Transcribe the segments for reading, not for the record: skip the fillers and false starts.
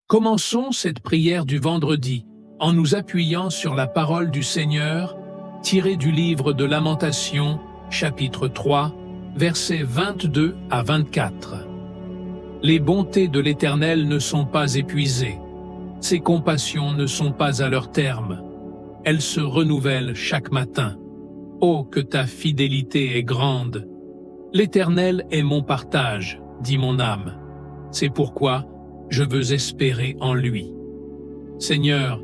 Commençons cette prière du vendredi en nous appuyant sur la parole du Seigneur, tirée du livre de Lamentations, chapitre 3, versets 22 à 24. Les bontés de l'Éternel ne sont pas épuisées, ses compassions ne sont pas à leur terme. Elles se renouvellent chaque matin. Oh, que ta fidélité est grande! L'Éternel est mon partage, dit mon âme. C'est pourquoi je veux espérer en lui. Seigneur,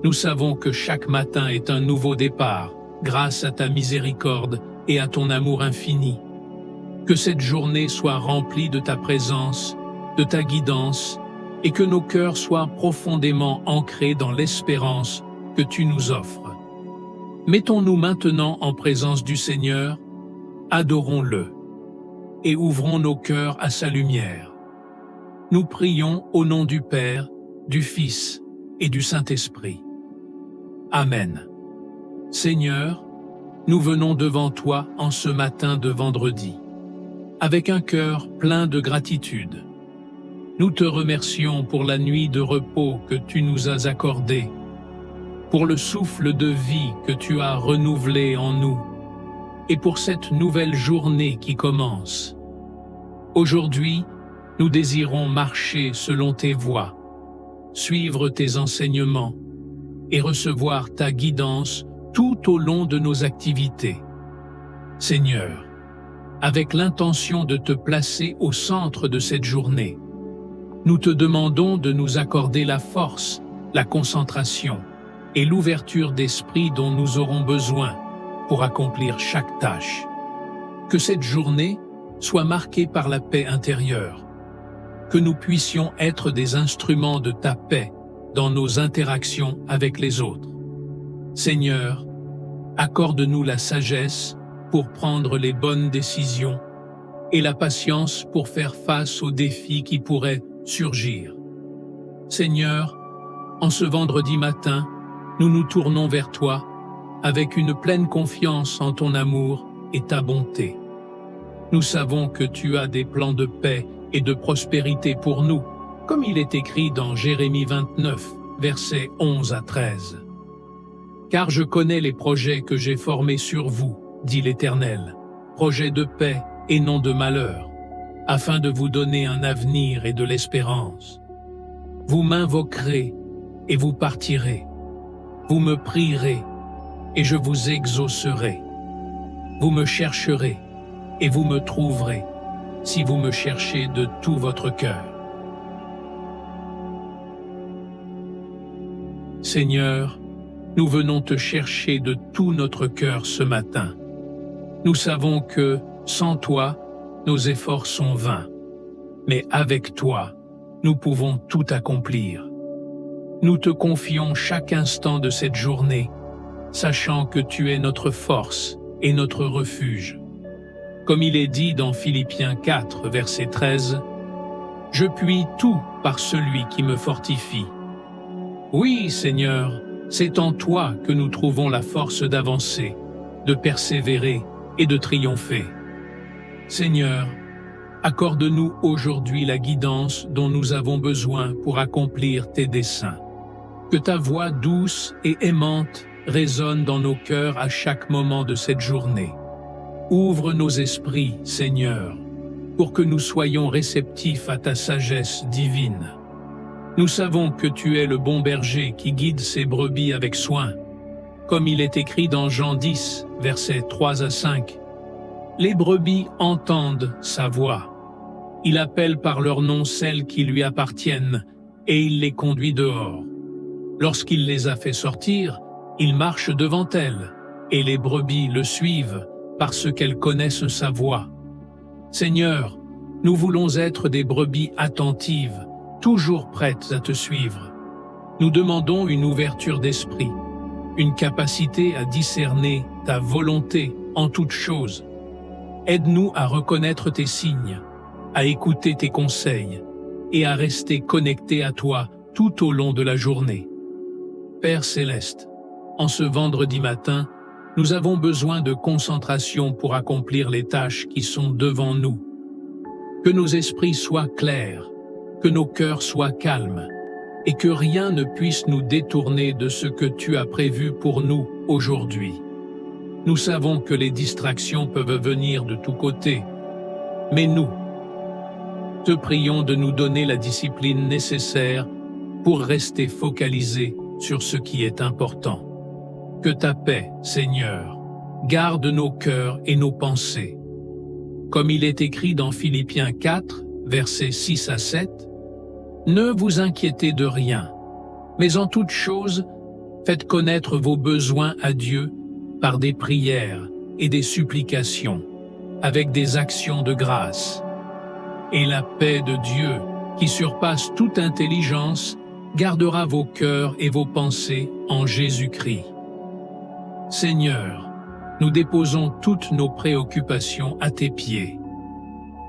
nous savons que chaque matin est un nouveau départ, grâce à ta miséricorde et à ton amour infini. Que cette journée soit remplie de ta présence, de ta guidance, et que nos cœurs soient profondément ancrés dans l'espérance que tu nous offres. Mettons-nous maintenant en présence du Seigneur, adorons-le, et ouvrons nos cœurs à sa lumière. Nous prions au nom du Père, du Fils et du Saint-Esprit. Amen. Seigneur, nous venons devant toi en ce matin de vendredi, avec un cœur plein de gratitude. Nous te remercions pour la nuit de repos que tu nous as accordée, pour le souffle de vie que tu as renouvelé en nous, et pour cette nouvelle journée qui commence. Aujourd'hui, nous désirons marcher selon tes voies, suivre tes enseignements et recevoir ta guidance tout au long de nos activités. Seigneur, avec l'intention de te placer au centre de cette journée, nous te demandons de nous accorder la force, la concentration et l'ouverture d'esprit dont nous aurons besoin pour accomplir chaque tâche. Que cette journée soit marquée par la paix intérieure, que nous puissions être des instruments de ta paix dans nos interactions avec les autres. Seigneur, accorde-nous la sagesse pour prendre les bonnes décisions et la patience pour faire face aux défis qui pourraient surgir. Seigneur, en ce vendredi matin, nous nous tournons vers toi avec une pleine confiance en ton amour et ta bonté. Nous savons que tu as des plans de paix et de prospérité pour nous, comme il est écrit dans Jérémie 29, versets 11 à 13. Car je connais les projets que j'ai formés sur vous, dit l'Éternel, projets de paix et non de malheur, afin de vous donner un avenir et de l'espérance. Vous m'invoquerez et vous partirez. Vous me prierez et je vous exaucerai. Vous me chercherez et vous me trouverez, si vous me cherchez de tout votre cœur. Seigneur, nous venons te chercher de tout notre cœur ce matin. Nous savons que, sans toi, nos efforts sont vains. Mais avec toi, nous pouvons tout accomplir. Nous te confions chaque instant de cette journée, sachant que tu es notre force et notre refuge. Comme il est dit dans Philippiens 4, verset 13, « Je puis tout par celui qui me fortifie. » Oui, Seigneur, c'est en toi que nous trouvons la force d'avancer, de persévérer et de triompher. Seigneur, accorde-nous aujourd'hui la guidance dont nous avons besoin pour accomplir tes desseins. Que ta voix douce et aimante résonne dans nos cœurs à chaque moment de cette journée. Ouvre nos esprits, Seigneur, pour que nous soyons réceptifs à ta sagesse divine. Nous savons que tu es le bon berger qui guide ses brebis avec soin. Comme il est écrit dans Jean 10, versets 3 à 5, « Les brebis entendent sa voix. Il appelle par leur nom celles qui lui appartiennent, et il les conduit dehors. Lorsqu'il les a fait sortir, il marche devant elles, et les brebis le suivent, parce qu'elles connaissent sa voix. Seigneur, nous voulons être des brebis attentives, toujours prêtes à te suivre. Nous demandons une ouverture d'esprit, une capacité à discerner ta volonté en toutes choses. Aide-nous à reconnaître tes signes, à écouter tes conseils et à rester connectés à toi tout au long de la journée. Père Céleste, en ce vendredi matin, nous avons besoin de concentration pour accomplir les tâches qui sont devant nous. Que nos esprits soient clairs, que nos cœurs soient calmes et que rien ne puisse nous détourner de ce que tu as prévu pour nous aujourd'hui. Nous savons que les distractions peuvent venir de tous côtés, mais nous, te prions de nous donner la discipline nécessaire pour rester focalisés sur ce qui est important. Que ta paix, Seigneur, garde nos cœurs et nos pensées. Comme il est écrit dans Philippiens 4, versets 6 à 7, « Ne vous inquiétez de rien, mais en toute chose, faites connaître vos besoins à Dieu par des prières et des supplications, avec des actions de grâce. Et la paix de Dieu, qui surpasse toute intelligence, gardera vos cœurs et vos pensées en Jésus-Christ. » Seigneur, nous déposons toutes nos préoccupations à tes pieds.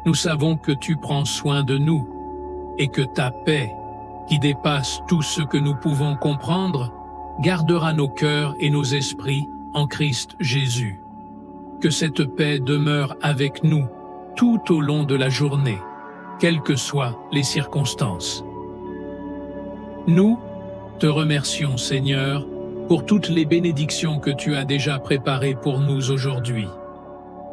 Nous savons que tu prends soin de nous et que ta paix, qui dépasse tout ce que nous pouvons comprendre, gardera nos cœurs et nos esprits en Christ Jésus. Que cette paix demeure avec nous tout au long de la journée, quelles que soient les circonstances. Nous te remercions, Seigneur, pour toutes les bénédictions que tu as déjà préparées pour nous aujourd'hui.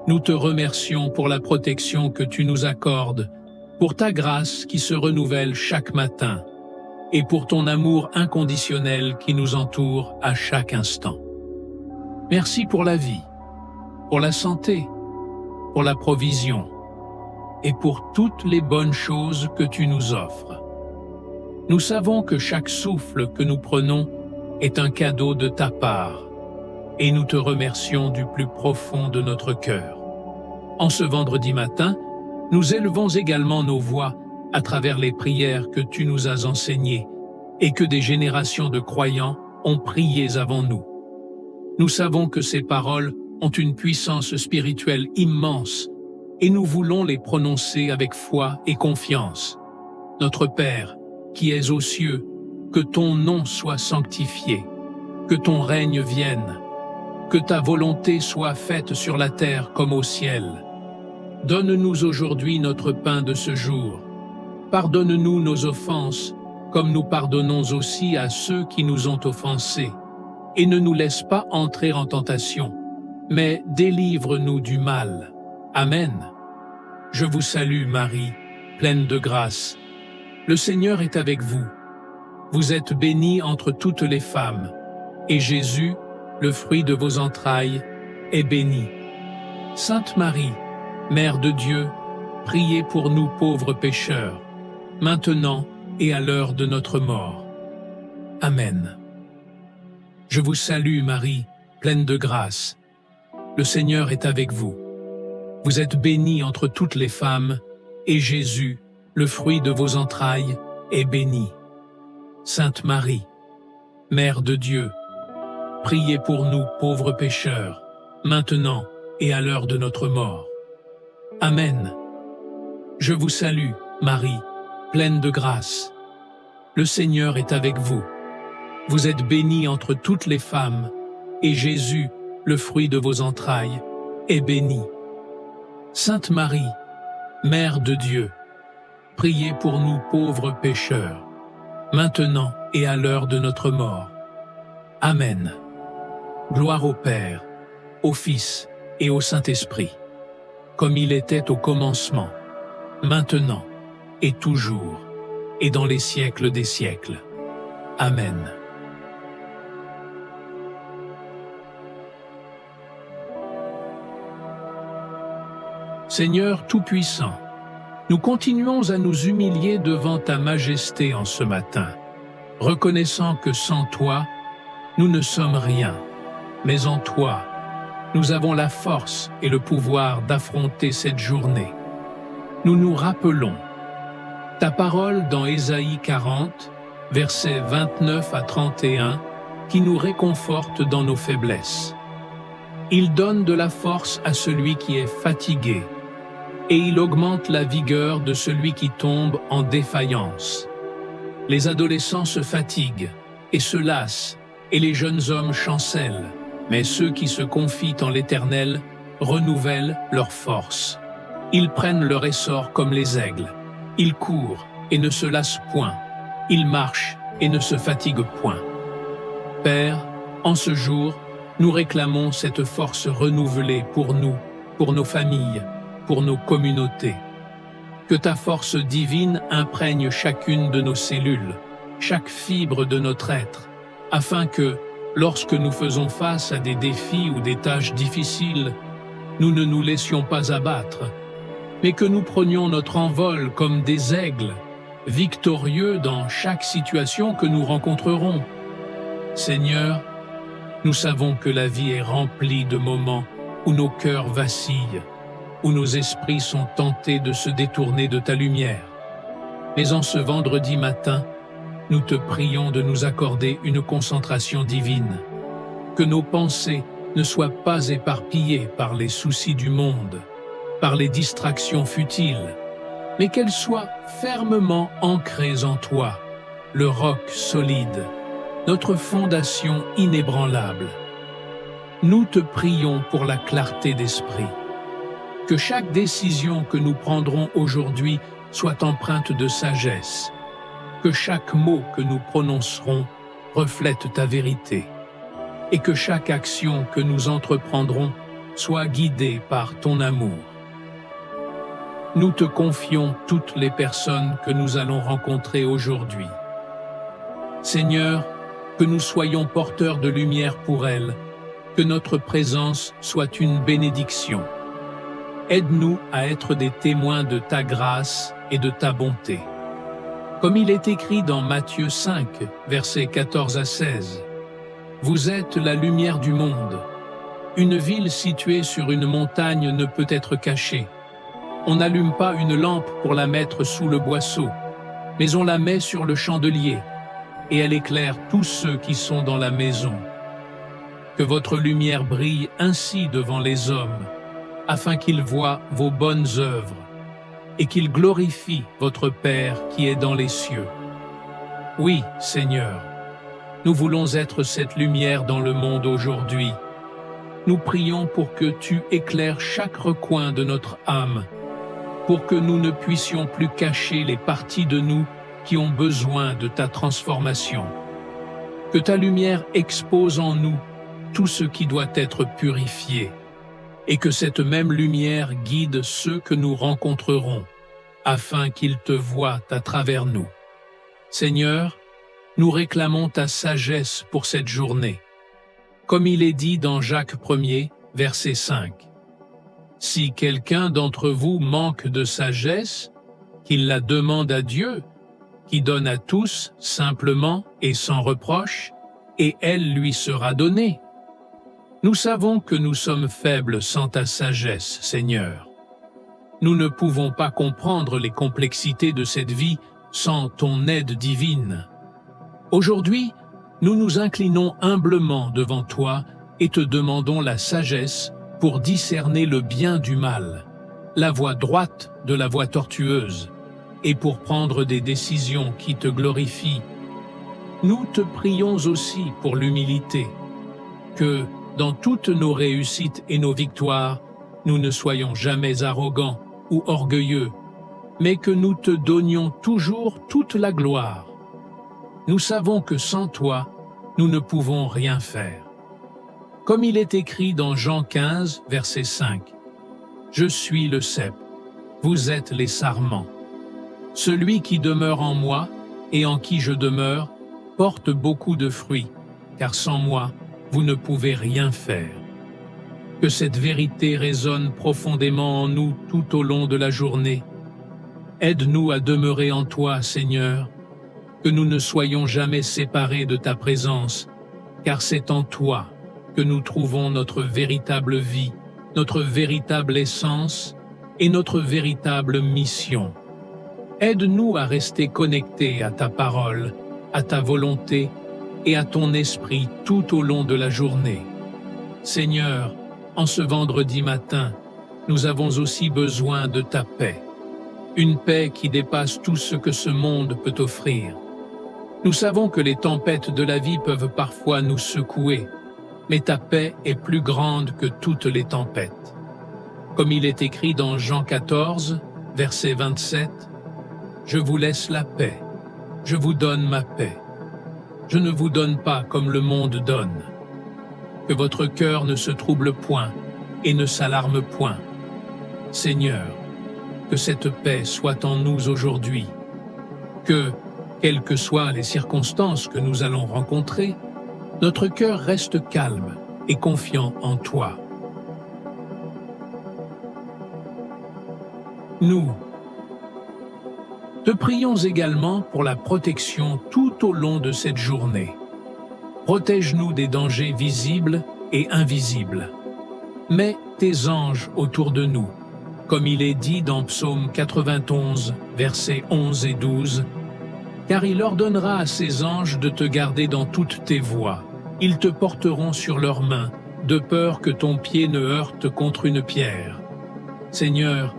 Nous te remercions pour la protection que tu nous accordes, pour ta grâce qui se renouvelle chaque matin, et pour ton amour inconditionnel qui nous entoure à chaque instant. Merci pour la vie, pour la santé, pour la provision, et pour toutes les bonnes choses que tu nous offres. Nous savons que chaque souffle que nous prenons est un cadeau de ta part, et nous te remercions du plus profond de notre cœur. En ce vendredi matin, nous élevons également nos voix à travers les prières que tu nous as enseignées et que des générations de croyants ont priées avant nous. Nous savons que ces paroles ont une puissance spirituelle immense et nous voulons les prononcer avec foi et confiance. Notre Père, qui es aux cieux, que ton nom soit sanctifié, que ton règne vienne, que ta volonté soit faite sur la terre comme au ciel. Donne-nous aujourd'hui notre pain de ce jour. Pardonne-nous nos offenses, comme nous pardonnons aussi à ceux qui nous ont offensés. Et ne nous laisse pas entrer en tentation, mais délivre-nous du mal. Amen. Je vous salue, Marie, pleine de grâce. Le Seigneur est avec vous. Vous êtes bénie entre toutes les femmes, et Jésus, le fruit de vos entrailles, est béni. Sainte Marie, Mère de Dieu, priez pour nous pauvres pécheurs, maintenant et à l'heure de notre mort. Amen. Je vous salue, Marie, pleine de grâce. Le Seigneur est avec vous. Vous êtes bénie entre toutes les femmes, et Jésus, le fruit de vos entrailles, est béni. Sainte Marie, Mère de Dieu, priez pour nous pauvres pécheurs, maintenant et à l'heure de notre mort. Amen. Je vous salue, Marie, pleine de grâce. Le Seigneur est avec vous. Vous êtes bénie entre toutes les femmes, et Jésus, le fruit de vos entrailles, est béni. Sainte Marie, Mère de Dieu, priez pour nous pauvres pécheurs, maintenant et à l'heure de notre mort. Amen. Gloire au Père, au Fils et au Saint-Esprit, comme il était au commencement, maintenant et toujours, et dans les siècles des siècles. Amen. Seigneur Tout-Puissant, nous continuons à nous humilier devant ta majesté en ce matin, reconnaissant que sans toi, nous ne sommes rien, mais en toi, nous avons la force et le pouvoir d'affronter cette journée. Nous nous rappelons ta parole dans Ésaïe 40, versets 29 à 31, qui nous réconforte dans nos faiblesses. Il donne de la force à celui qui est fatigué, et il augmente la vigueur de celui qui tombe en défaillance. Les adolescents se fatiguent et se lassent, et les jeunes hommes chancellent, mais ceux qui se confient en l'Éternel renouvellent leur force. Ils prennent leur essor comme les aigles. Ils courent et ne se lassent point. Ils marchent et ne se fatigue point. Père, en ce jour, nous réclamons cette force renouvelée pour nous, pour nos familles, pour nos communautés. Que ta force divine imprègne chacune de nos cellules, chaque fibre de notre être, afin que, lorsque nous faisons face à des défis ou des tâches difficiles, nous ne nous laissions pas abattre, mais que nous prenions notre envol comme des aigles, victorieux dans chaque situation que nous rencontrerons. Seigneur, nous savons que la vie est remplie de moments où nos cœurs vacillent, où nos esprits sont tentés de se détourner de ta lumière. Mais en ce vendredi matin, nous te prions de nous accorder une concentration divine, que nos pensées ne soient pas éparpillées par les soucis du monde, par les distractions futiles, mais qu'elles soient fermement ancrées en toi, le roc solide, notre fondation inébranlable. Nous te prions pour la clarté d'esprit, que chaque décision que nous prendrons aujourd'hui soit empreinte de sagesse, que chaque mot que nous prononcerons reflète ta vérité, et que chaque action que nous entreprendrons soit guidée par ton amour. Nous te confions toutes les personnes que nous allons rencontrer aujourd'hui. Seigneur, que nous soyons porteurs de lumière pour elles, que notre présence soit une bénédiction. Aide-nous à être des témoins de ta grâce et de ta bonté. Comme il est écrit dans Matthieu 5, versets 14 à 16, « Vous êtes la lumière du monde. Une ville située sur une montagne ne peut être cachée. On n'allume pas une lampe pour la mettre sous le boisseau, mais on la met sur le chandelier, et elle éclaire tous ceux qui sont dans la maison. Que votre lumière brille ainsi devant les hommes, afin qu'ils voient vos bonnes œuvres, et qu'ils glorifient votre Père qui est dans les cieux. Oui, Seigneur, nous voulons être cette lumière dans le monde aujourd'hui. Nous prions pour que tu éclaires chaque recoin de notre âme, pour que nous ne puissions plus cacher les parties de nous qui ont besoin de ta transformation. Que ta lumière expose en nous tout ce qui doit être purifié, et que cette même lumière guide ceux que nous rencontrerons, afin qu'ils te voient à travers nous. Seigneur, nous réclamons ta sagesse pour cette journée. Comme il est dit dans Jacques 1er, verset 5. « Si quelqu'un d'entre vous manque de sagesse, qu'il la demande à Dieu, qui donne à tous simplement et sans reproche, et elle lui sera donnée. Nous savons que nous sommes faibles sans ta sagesse, Seigneur. Nous ne pouvons pas comprendre les complexités de cette vie sans ton aide divine. Aujourd'hui, nous nous inclinons humblement devant toi et te demandons la sagesse pour discerner le bien du mal, la voie droite de la voie tortueuse, et pour prendre des décisions qui te glorifient. Nous te prions aussi pour l'humilité, que, dans toutes nos réussites et nos victoires, nous ne soyons jamais arrogants ou orgueilleux, mais que nous te donnions toujours toute la gloire. Nous savons que sans toi, nous ne pouvons rien faire. Comme il est écrit dans Jean 15, verset 5, « Je suis le cep, vous êtes les sarments. Celui qui demeure en moi et en qui je demeure porte beaucoup de fruits, car sans moi, vous ne pouvez rien faire. » Que cette vérité résonne profondément en nous tout au long de la journée. Aide-nous à demeurer en toi, Seigneur, que nous ne soyons jamais séparés de ta présence, car c'est en toi que nous trouvons notre véritable vie, notre véritable essence et notre véritable mission. Aide-nous à rester connectés à ta parole, à ta volonté et à ton esprit tout au long de la journée. Seigneur, en ce vendredi matin, nous avons aussi besoin de ta paix, une paix qui dépasse tout ce que ce monde peut offrir. Nous savons que les tempêtes de la vie peuvent parfois nous secouer, mais ta paix est plus grande que toutes les tempêtes. Comme il est écrit dans Jean 14, verset 27, « Je vous laisse la paix, je vous donne ma paix. je ne vous donne pas comme le monde donne. Que votre cœur ne se trouble point et ne s'alarme point. Seigneur, que cette paix soit en nous aujourd'hui. Que, quelles que soient les circonstances que nous allons rencontrer, notre cœur reste calme et confiant en toi. Nous te prions également pour la protection tout au long de cette journée. Protège-nous des dangers visibles et invisibles. Mets tes anges autour de nous, comme il est dit dans Psaume 91, versets 11 et 12, « Car il ordonnera à ses anges de te garder dans toutes tes voies. Ils te porteront sur leurs mains, de peur que ton pied ne heurte contre une pierre. » Seigneur,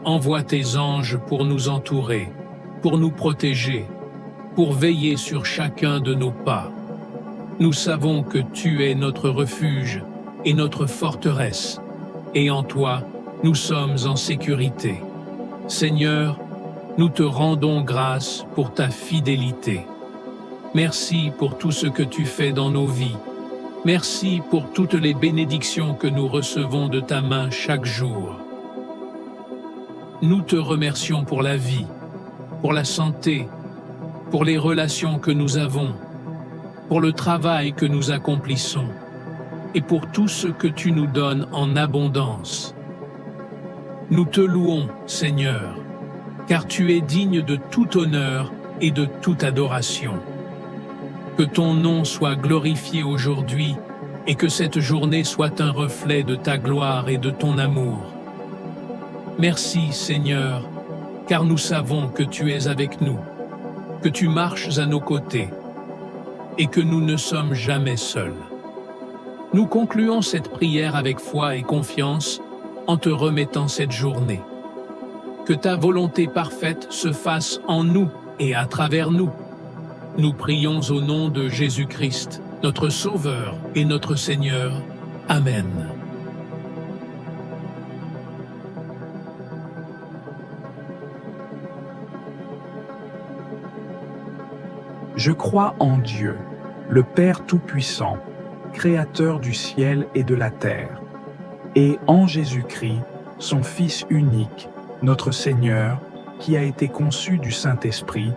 envoie tes anges pour nous entourer, pour nous protéger, pour veiller sur chacun de nos pas. Nous savons que tu es notre refuge et notre forteresse, et en toi, nous sommes en sécurité. Seigneur, nous te rendons grâce pour ta fidélité. Merci pour tout ce que tu fais dans nos vies. Merci pour toutes les bénédictions que nous recevons de ta main chaque jour. Nous te remercions pour la vie, pour la santé, pour les relations que nous avons, pour le travail que nous accomplissons et pour tout ce que tu nous donnes en abondance. Nous te louons, Seigneur, car tu es digne de tout honneur et de toute adoration. Que ton nom soit glorifié aujourd'hui et que cette journée soit un reflet de ta gloire et de ton amour. Merci, Seigneur, car nous savons que tu es avec nous, que tu marches à nos côtés et que nous ne sommes jamais seuls. Nous concluons cette prière avec foi et confiance en te remettant cette journée. Que ta volonté parfaite se fasse en nous et à travers nous. Nous prions au nom de Jésus-Christ, notre Sauveur et notre Seigneur. Amen. Je crois en Dieu, le Père Tout-Puissant, Créateur du ciel et de la terre, et en Jésus-Christ, son Fils unique, notre Seigneur, qui a été conçu du Saint-Esprit,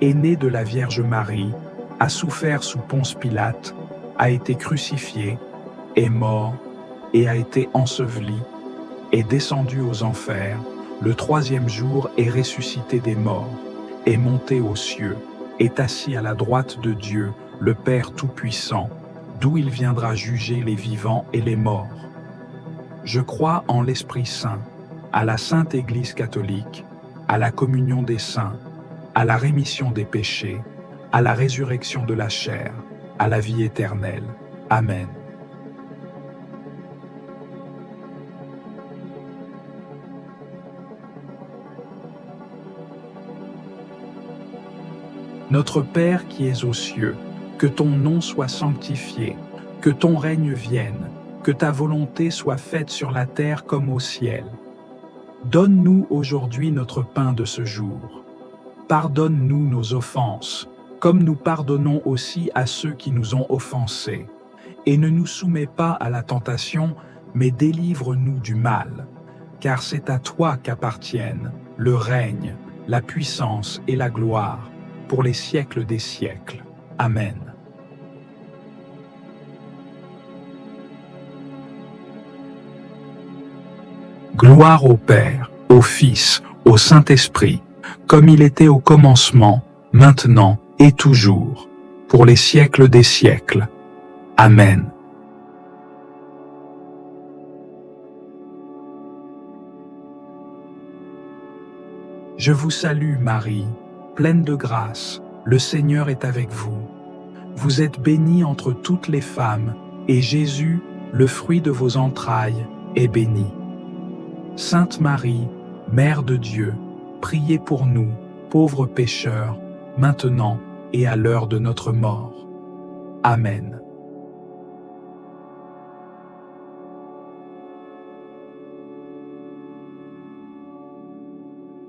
est né de la Vierge Marie, a souffert sous Ponce Pilate, a été crucifié, est mort et a été enseveli, est descendu aux enfers, le troisième jour est ressuscité des morts, est monté aux cieux, est assis à la droite de Dieu, le Père Tout-Puissant, d'où il viendra juger les vivants et les morts. Je crois en l'Esprit Saint, à la Sainte Église catholique, à la communion des saints, à la rémission des péchés, à la résurrection de la chair, à la vie éternelle. Amen. Notre Père qui es aux cieux, que ton nom soit sanctifié, que ton règne vienne, que ta volonté soit faite sur la terre comme au ciel. Donne-nous aujourd'hui notre pain de ce jour. Pardonne-nous nos offenses, comme nous pardonnons aussi à ceux qui nous ont offensés. Et ne nous soumets pas à la tentation, mais délivre-nous du mal. Car c'est à toi qu'appartiennent le règne, la puissance et la gloire, pour les siècles des siècles. Amen. Gloire au Père, au Fils, au Saint-Esprit, comme il était au commencement, maintenant et toujours, pour les siècles des siècles. Amen. Je vous salue Marie, pleine de grâce, le Seigneur est avec vous. Vous êtes bénie entre toutes les femmes, et Jésus, le fruit de vos entrailles, est béni. Sainte Marie, Mère de Dieu, priez pour nous, pauvres pécheurs, maintenant et à l'heure de notre mort. Amen.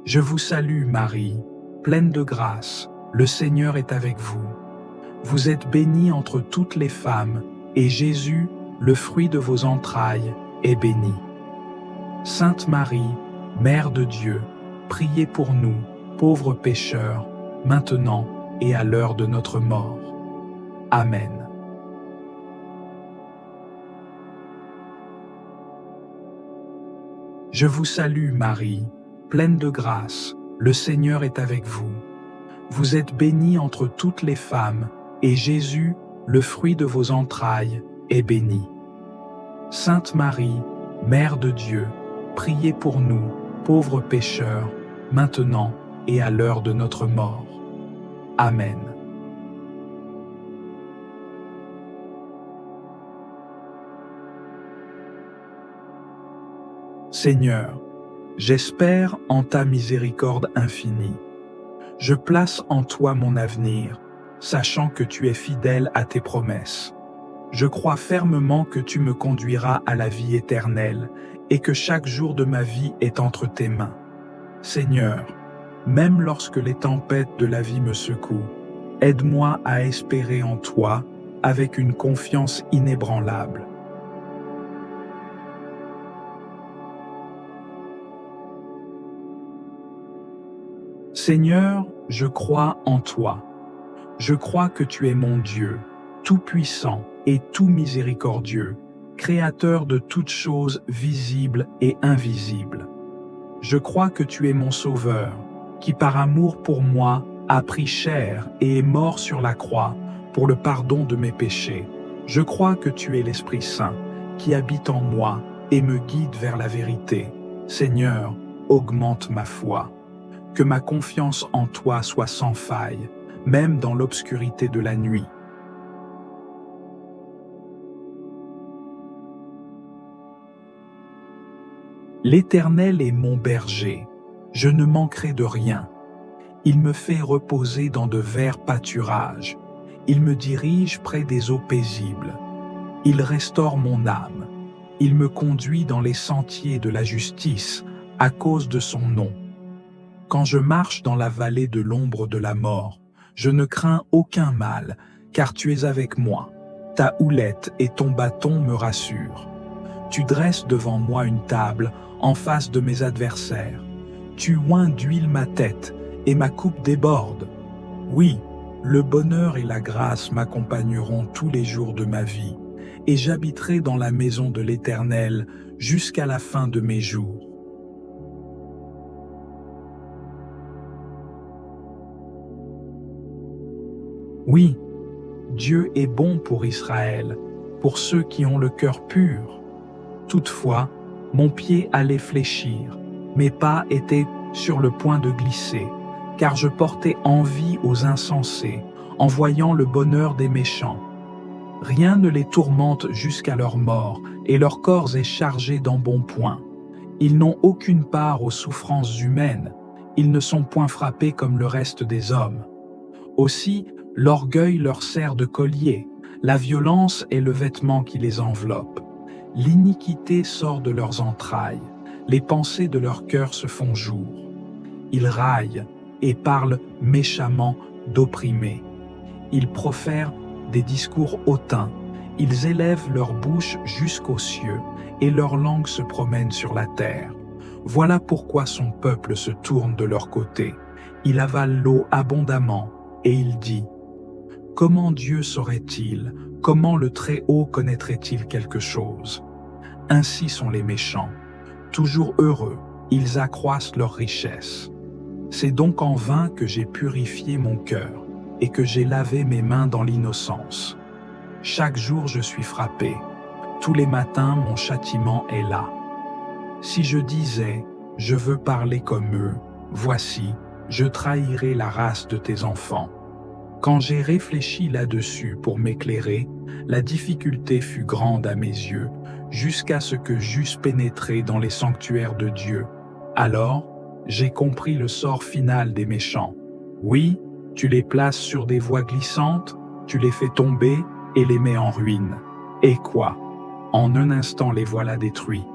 Je vous salue Marie, pleine de grâce, le Seigneur est avec vous. Vous êtes bénie entre toutes les femmes, et Jésus, le fruit de vos entrailles, est béni. Sainte Marie, Mère de Dieu, priez pour nous, pauvres pécheurs, maintenant et à l'heure de notre mort. Amen. Je vous salue Marie, pleine de grâce, le Seigneur est avec vous. Vous êtes bénie entre toutes les femmes, et Jésus, le fruit de vos entrailles, est béni. Sainte Marie, Mère de Dieu, priez pour nous, pauvres pécheurs, maintenant et à l'heure de notre mort. Amen. Seigneur, j'espère en ta miséricorde infinie. Je place en toi mon avenir, sachant que tu es fidèle à tes promesses. Je crois fermement que tu me conduiras à la vie éternelle et que chaque jour de ma vie est entre tes mains. Seigneur, même lorsque les tempêtes de la vie me secouent, aide-moi à espérer en toi avec une confiance inébranlable. Seigneur, je crois en toi. Je crois que tu es mon Dieu, tout-puissant et tout miséricordieux, créateur de toutes choses visibles et invisibles. Je crois que tu es mon Sauveur, qui par amour pour moi a pris chair et est mort sur la croix pour le pardon de mes péchés. Je crois que tu es l'Esprit Saint, qui habite en moi et me guide vers la vérité. Seigneur, augmente ma foi. Que ma confiance en toi soit sans faille, même dans l'obscurité de la nuit. L'Éternel est mon berger, je ne manquerai de rien. Il me fait reposer dans de verts pâturages. Il me dirige près des eaux paisibles. Il restaure mon âme. Il me conduit dans les sentiers de la justice à cause de son nom. Quand je marche dans la vallée de l'ombre de la mort, je ne crains aucun mal, car tu es avec moi. Ta houlette et ton bâton me rassurent. Tu dresses devant moi une table en face de mes adversaires. Tu oins d'huile ma tête et ma coupe déborde. Oui, le bonheur et la grâce m'accompagneront tous les jours de ma vie, et j'habiterai dans la maison de l'Éternel jusqu'à la fin de mes jours. Oui, Dieu est bon pour Israël, pour ceux qui ont le cœur pur. Toutefois, mon pied allait fléchir, mes pas étaient sur le point de glisser, car je portais envie aux insensés, en voyant le bonheur des méchants. Rien ne les tourmente jusqu'à leur mort, et leur corps est chargé d'embonpoint. Ils n'ont aucune part aux souffrances humaines, ils ne sont point frappés comme le reste des hommes. Aussi, l'orgueil leur sert de collier, la violence est le vêtement qui les enveloppe. L'iniquité sort de leurs entrailles, les pensées de leur cœur se font jour. Ils raillent et parlent méchamment d'opprimés. Ils profèrent des discours hautains, ils élèvent leur bouche jusqu'aux cieux et leur langue se promène sur la terre. Voilà pourquoi son peuple se tourne de leur côté. Il avale l'eau abondamment et il dit: comment Dieu saurait-il? Comment le Très-Haut connaîtrait-il quelque chose? Ainsi sont les méchants. Toujours heureux, ils accroissent leur richesse. C'est donc en vain que j'ai purifié mon cœur et que j'ai lavé mes mains dans l'innocence. Chaque jour je suis frappé. Tous les matins mon châtiment est là. Si je disais, je veux parler comme eux, voici, je trahirais la race de tes enfants. Quand j'ai réfléchi là-dessus pour m'éclairer, la difficulté fut grande à mes yeux, jusqu'à ce que j'eusse pénétré dans les sanctuaires de Dieu. Alors, j'ai compris le sort final des méchants. Oui, tu les places sur des voies glissantes, tu les fais tomber et les mets en ruine. Et quoi? En un instant les voilà détruits.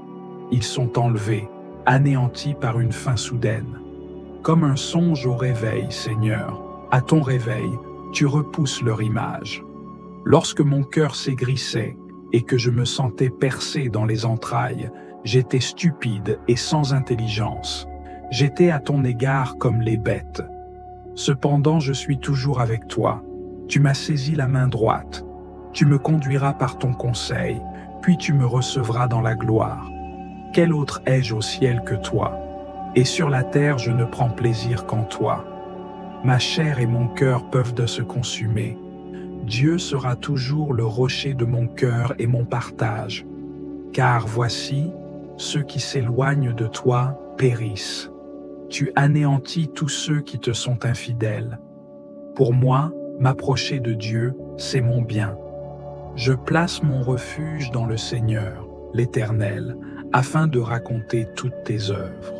Ils sont enlevés, anéantis par une fin soudaine. Comme un songe au réveil, Seigneur, à ton réveil, tu repousses leur image. Lorsque mon cœur s'aigrissait et que je me sentais percé dans les entrailles, j'étais stupide et sans intelligence. J'étais à ton égard comme les bêtes. Cependant, je suis toujours avec toi. Tu m'as saisi la main droite. Tu me conduiras par ton conseil, puis tu me recevras dans la gloire. Quel autre ai-je au ciel que toi? Et sur la terre, je ne prends plaisir qu'en toi. Ma chair et mon cœur peuvent de se consumer. Dieu sera toujours le rocher de mon cœur et mon partage. Car voici, ceux qui s'éloignent de toi périssent. Tu anéantis tous ceux qui te sont infidèles. Pour moi, m'approcher de Dieu, c'est mon bien. Je place mon refuge dans le Seigneur, l'Éternel, afin de raconter toutes tes œuvres.